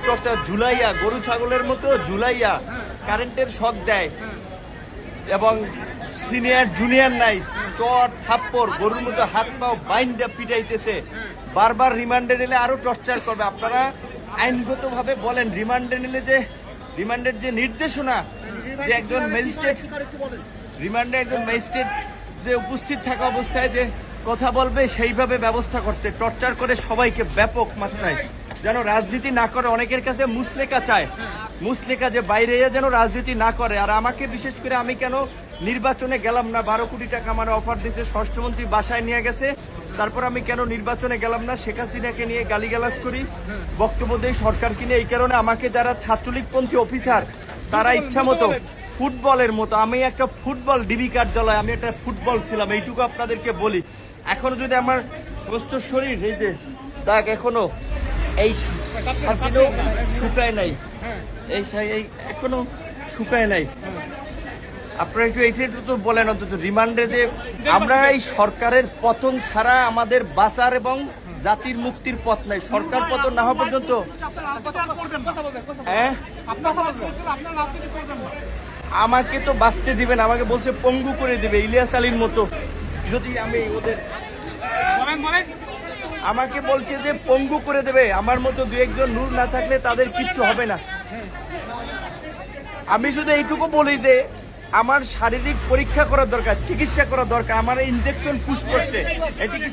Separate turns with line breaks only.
Torture, ঝুলাইয়া গরু ছাগলের মতো ঝুলাইয়া কারেন্টের শক দেয় এবং সিনিয়র জুনিয়র নাই, চট থাপ্পড় গরুর মতো হাত পাও বাইন্দা পিটাইতেছে। বারবার রিমান্ডে নিলে আরো টর্চার করবে। আপনারা আইনগতভাবে বলেন, রিমান্ডে নিলে যে রিমান্ডের যে নির্দেশনা, যে একজন ম্যাজিস্ট্রেট রিমান্ডে একজন ম্যাজিস্ট্রেট যে উপস্থিত থাকা অবস্থায় যে কথা বলবে সেইভাবে ব্যবস্থা করতে, টর্চার করে সবাইকে ব্যাপক মাত্রায়, যেন রাজনীতি না করে। অনেকের কাছে মুসলেকা চায়, মুসলেকা যে বাইরে যেন রাজনীতি না করে। আর আমাকে বিশেষ করে, আমি কেন নির্বাচনে গেলাম না, 12 কোটি টাকা আমার অফার দিয়েছে, স্বরাষ্ট্রমন্ত্রী বাসায় নিয়ে গেছে, তারপর আমি কেন নির্বাচনে গেলাম না, শেখ হাসিনাকে নিয়ে গালিগালাজ করি, বক্তব্য দেই সরকারকে নিয়ে। এই কারণে আমাকে যারা ছাত্রলীগপন্থী অফিসার, তারা ইচ্ছা মতো ফুটবলের মতো, আমি একটা ফুটবল ডিবি কার্যালয়, আমি একটা ফুটবল ছিলাম, এইটুকু আপনাদেরকে বলি। এখনো যদি আমার প্রস্তুত শরীর, এই যে দাগ এখনো এই শুকায় নাই, এই এখনো শুকায় নাই। আপনারা একটু এইটা তো বলেন অন্তত, রিমান্ডে যে আমরা এই সরকারের পতন ছাড়া আমাদের বাঁচার এবং জাতির মুক্তির পথ নাই। সরকার পতন না হওয়া পর্যন্ত আমাকে তো বাঁচতে দিবেন, আমাকে বলছে পঙ্গু করে দিবে ইলিয়াস আলীর মতো। যদি আমি ওদের আমাকে বলছে যে পঙ্গু করে দেবে, আমার মতো দু একজন নূর না থাকলে তাদের কিচ্ছু হবে না। আমি শুধু এইটুকু বলি যে আমার শারীরিক পরীক্ষা করার দরকার, চিকিৎসা করার দরকার। আমার ইনজেকশন পুশ করছে, এটি কি